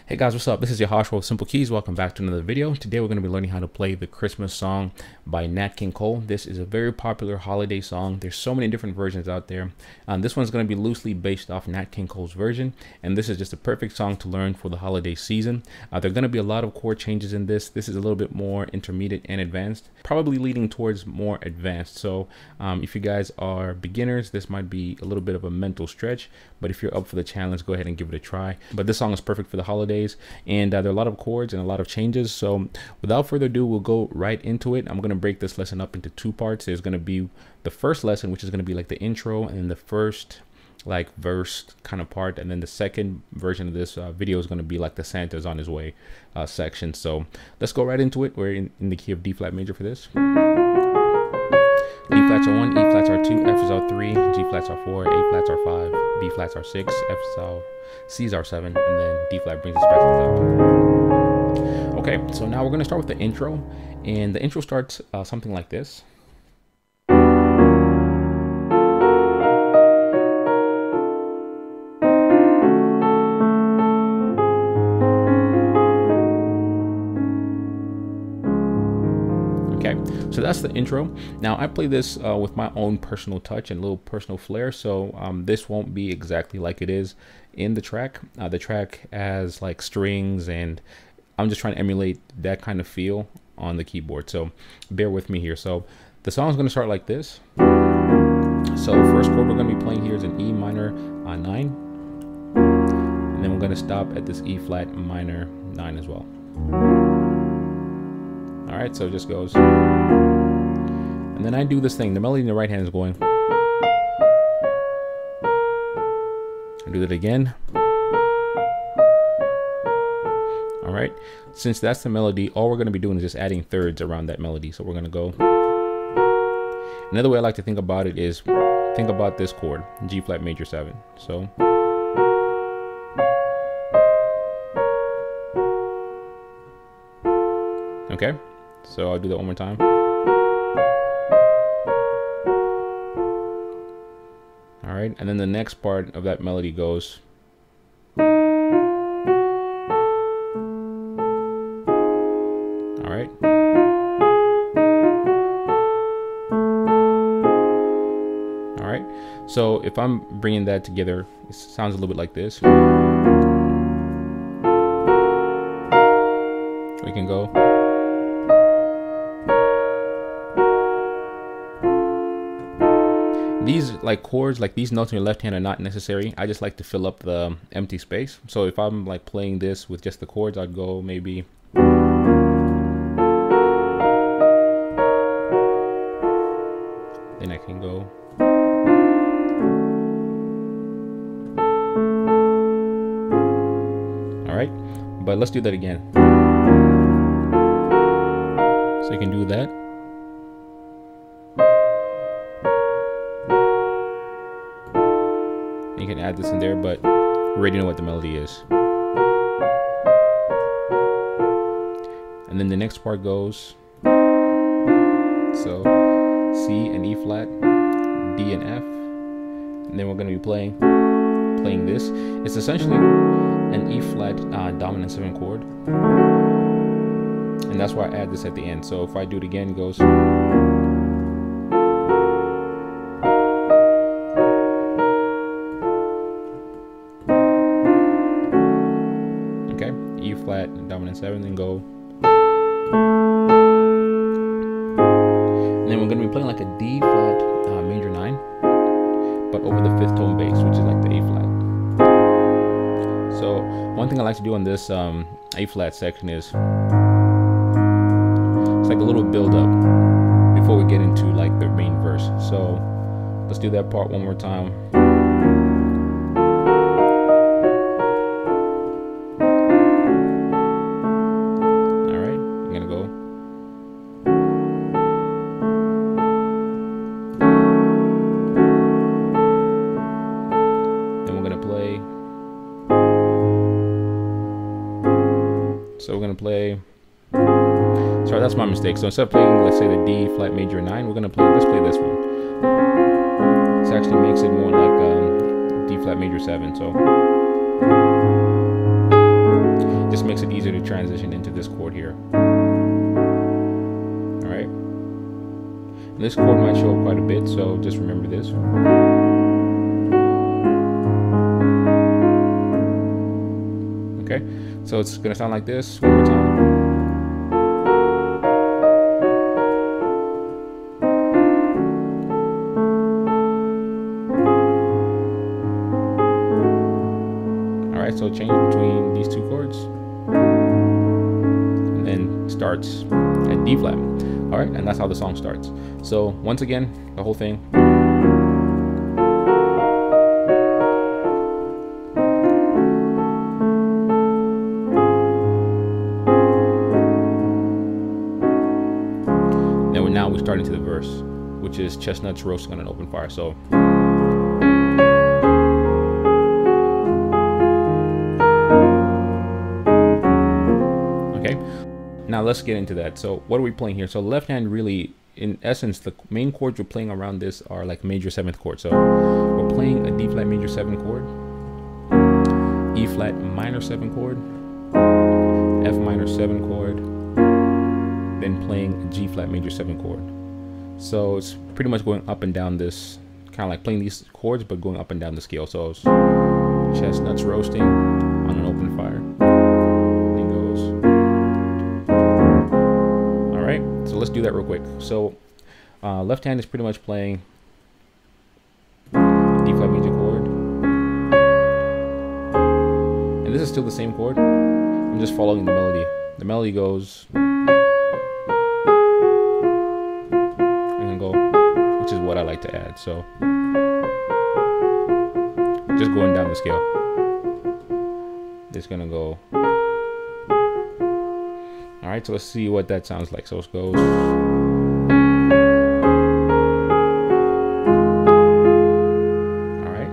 Hey guys, what's up? This is Yamaha with Simple Keys. Welcome back to another video. Today we're going to be learning how to play the Christmas song by Nat King Cole. This is a very popular holiday song. There's so many different versions out there. This one's going to be loosely based off Nat King Cole's version, and this is just a perfect song to learn for the holiday season. There are going to be a lot of chord changes in this. This is a little bit more intermediate and advanced, probably leading towards more advanced. So if you guys are beginners, this might be a little bit of a mental stretch, but if you're up for the challenge, go ahead and give it a try. But this song is perfect for the holidays. And there are a lot of chords and a lot of changes. So without further ado, we'll go right into it. I'm going to break this lesson up into two parts. There's going to be the first lesson, which is going to be like the intro and then the first like verse kind of part, and then the second version of this video is going to be like the Santa's on his way section. So let's go right into it. We're in the key of D flat major for this. D flats are 1, E flats are 2, F is are 3, G flats are 4, A flats are 5, B flats are 6, F is are, C's are 7, and then D flat brings us back to the top. Okay, so now we're going to start with the intro, and the intro starts something like this. So that's the intro. Now I play this with my own personal touch and a little personal flair, so this won't be exactly like it is in the track. The track has like strings, and I'm just trying to emulate that kind of feel on the keyboard, so bear with me here. So the song is going to start like this. So first chord we're going to be playing here is an E minor 9, and then we're going to stop at this E flat minor 9 as well. All right, so it just goes, and then I do this thing. The melody in the right hand is going. I do that again. All right, since that's the melody, all we're going to be doing is just adding thirds around that melody. So we're going to go. Another way I like to think about it is think about this chord, G flat major 7. So. Okay. So I'll do that one more time. All right, and then the next part of that melody goes. All right. All right. So if I'm bringing that together, it sounds a little bit like this. We can go. These like chords, like these notes in your left hand are not necessary. I just like to fill up the empty space. So if I'm like playing this with just the chords, I'd go maybe. Then I can go. All right, but let's do that again. So you can do that. You can add this in there, but we already know what the melody is. And then the next part goes, so C and E flat, D and F, and then we're going to be playing this. It's essentially an E flat dominant 7 chord, and that's why I add this at the end. So if I do it again, it goes. E flat dominant 7, then go, and then we're going to be playing like a D flat major 9, but over the 5th tone bass, which is like the A flat. So one thing I like to do on this A flat section is it's like a little build up before we get into like the main verse. So let's do that part one more time. So we're going to play, sorry, that's my mistake. So instead of playing, let's say the D flat major 9, we're going to play, let's play this one. This actually makes it more like D flat major 7. So just makes it easier to transition into this chord here. All right. And this chord might show up quite a bit, so just remember this. Okay, so it's gonna sound like this one more time. All right, so change between these two chords, and then starts at D flat. All right, and that's how the song starts. So once again, the whole thing. Now we start into the verse, which is Chestnuts roasting on an open fire. So okay, now let's get into that. So what are we playing here? So left hand, really, in essence, the main chords we're playing around this are like major 7th chord. So we're playing a D flat major 7 chord, E flat minor 7 chord, F minor 7 chord, then playing a G flat major 7 chord. So it's pretty much going up and down this, kind of like playing these chords but going up and down the scale. So it's Chestnuts roasting on an open fire. Then goes. All right, so let's do that real quick. So left hand is pretty much playing D flat major chord, and this is still the same chord. I'm just following the melody. The melody goes. Which is what I like to add. So just going down the scale. It's gonna go. All right, so let's see what that sounds like. So it goes. All right,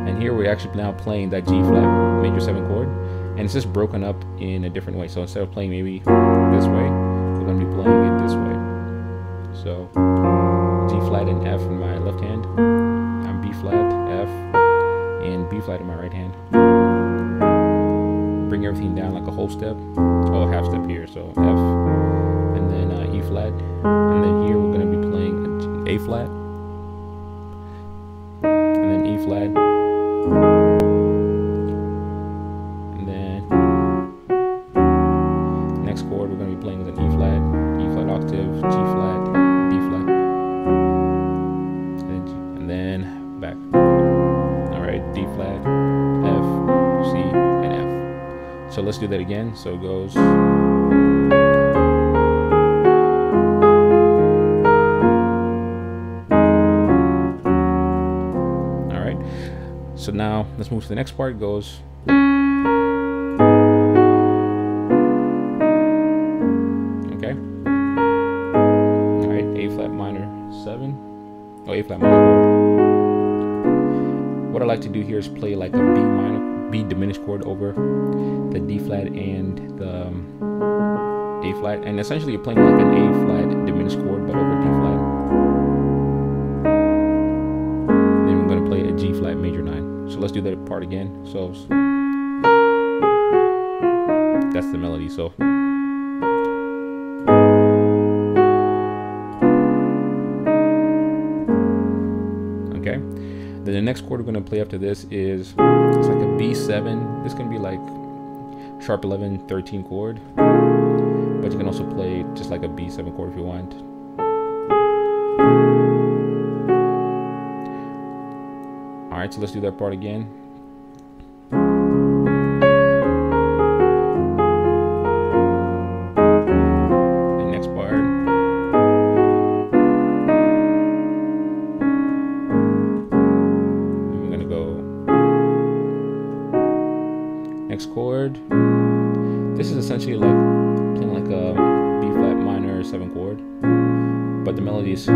and here we're actually now playing that G flat major 7 chord, and it's just broken up in a different way. So instead of playing maybe this way, we're gonna be playing it this way. So G flat and F in my left hand, and B flat, F, and B flat in my right hand. Bring everything down like a whole step, well, half step here. So F, and then E flat, and then here we're going to be playing A flat, and then E flat, and then next chord we're going to be playing with an E flat octave, G flat, D flat, and then back. All right, D flat, F, C, and F. So let's do that again. So it goes. All right. So now let's move to the next part. It goes. Okay. All right, A flat minor 7. Oh, A flat minor chord. What I like to do here is play like a B diminished chord over the D flat and the A flat, and essentially you're playing like an A flat diminished chord but over D flat. Then we're going to play a G flat major 9. So let's do that part again. So that's the melody. So okay. Then the next chord we're going to play after this is, it's like a B7. This can be like sharp 11, 13 chord, but you can also play just like a B7 chord if you want. All right, so let's do that part again. And next part. Next chord. This is essentially like playing like a B flat minor 7 chord, but the melody is. All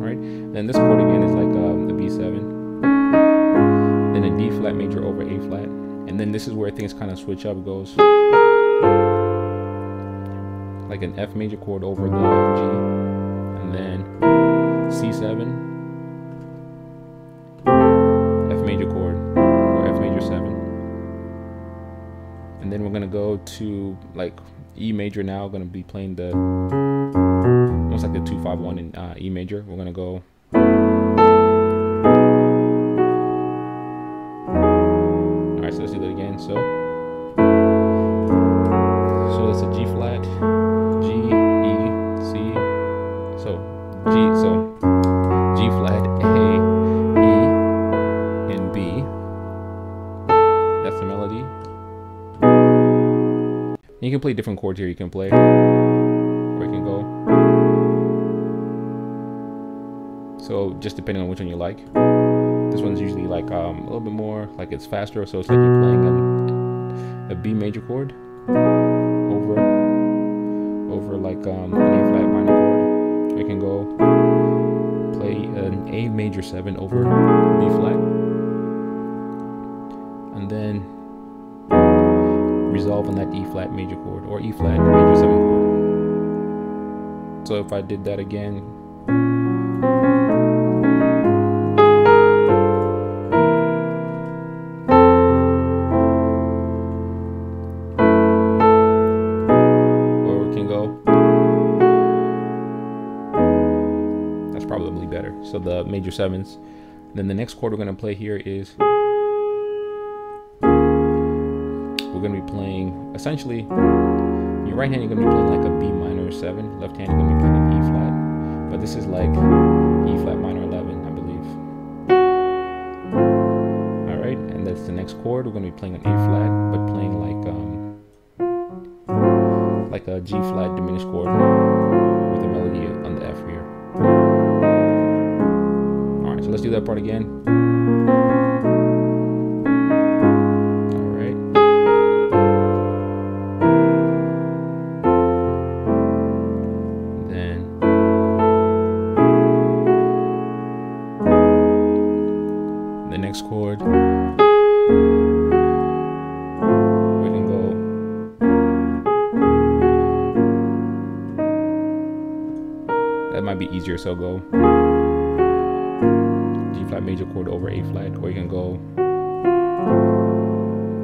right. Then this chord again is like the B7, then a D flat major over A flat, and then this is where things kind of switch up. It goes like an F major chord over the G, and then C7, F major chord. 7, then we're gonna go to like E major now. Gonna be playing the almost like the 2-5-1 in E major. We're gonna go. All right, so let's do that again. So that's a G flat, G, E, C. So G flat, A, E, and B. That's the melody. You can play different chords here. You can play, or you can go. So just depending on which one you like. This one's usually like a little bit more like it's faster, so it's like you're playing a B major chord over like an A flat minor chord. Or you can go play an A major 7 over B flat, and then resolve on that E flat major chord or E flat major 7 chord. So if I did that again, or we can go, that's probably better. So the major 7s. Then the next chord we're going to play here is, we're going to be playing, essentially, your right hand you're going to be playing like a B minor 7, left hand you're going to be playing an E flat, but this is like E flat minor 11, I believe. All right, and that's the next chord. We're going to be playing an A flat, but playing like a G flat diminished chord with a melody on the F here. All right, so let's do that part again. Chord, we can go, that might be easier, so go G flat major chord over A flat, or you can go,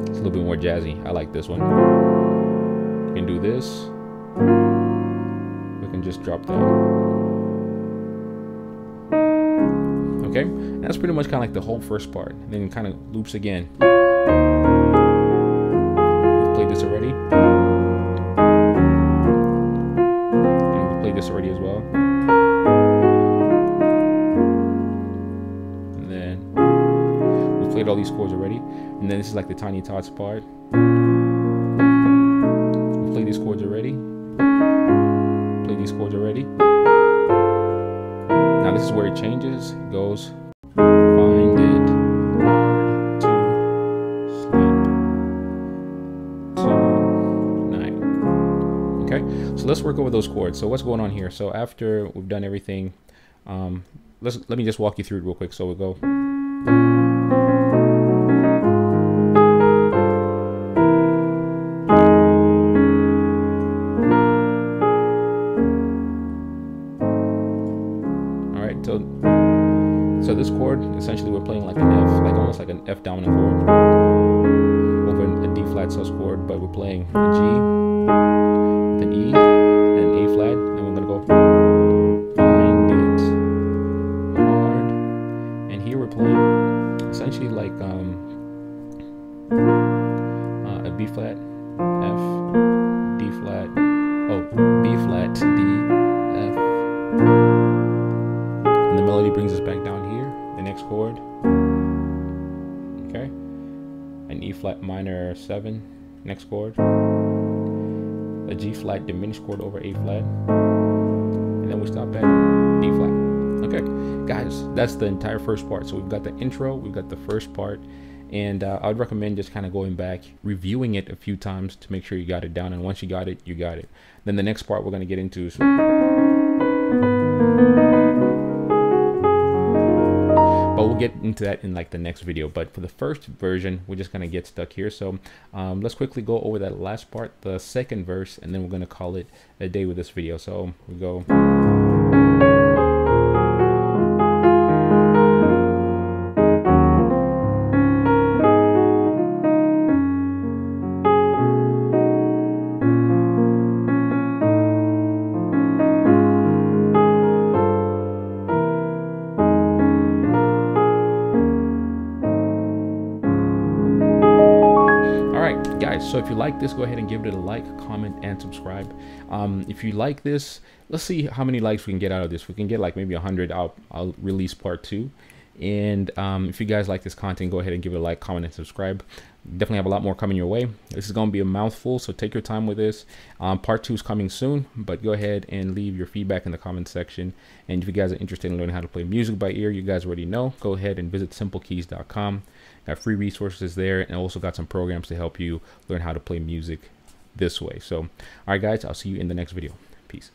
it's a little bit more jazzy. I like this one. You can do this, we can just drop that. Okay, and that's pretty much kind of like the whole first part. And then it kind of loops again. We've played this already. And we played this already as well. And then we've played all these chords already. And then this is like the Tiny Tots part. We've played these chords already. Played these chords already. Now this is where it changes. It goes, find it hard to sleep tonight. Okay, so let's work over those chords. So what's going on here? So after we've done everything, let me just walk you through it real quick. So we'll go. So this chord, essentially we're playing like an F, like almost like an F dominant chord over a D flat sus chord, but we're playing a G, with an E, and an A flat, and we're gonna go find it hard. And here we're playing essentially like a B flat, F, D flat, oh, B flat, D, F. And the melody brings us back down here, the next chord, okay, an E flat minor 7, next chord, a G flat diminished chord over A flat, and then we stop at D flat. Okay, guys, that's the entire first part. So we've got the intro, we've got the first part, and I would recommend just kind of going back, reviewing it a few times to make sure you got it down, and once you got it, you got it. Then the next part we're going to get into is, but we'll get into that in like the next video. But for the first version, we're just gonna get stuck here. So let's quickly go over that last part, the second verse, and then we're gonna call it a day with this video. So we go. if you like this, go ahead and give it a like, comment, and subscribe. If you like this, let's see how many likes we can get out of this. If we can get like maybe 100, I'll release part 2. And if you guys like this content, go ahead and give it a like, comment, and subscribe. Definitely have a lot more coming your way. This is going to be a mouthful, so take your time with this. Part 2 is coming soon, but go ahead and leave your feedback in the comment section. And if you guys are interested in learning how to play music by ear, you guys already know, go ahead and visit SIMPLEKEYZ.com. Got free resources there, and also got some programs to help you learn how to play music this way. So, all right, guys, I'll see you in the next video. Peace.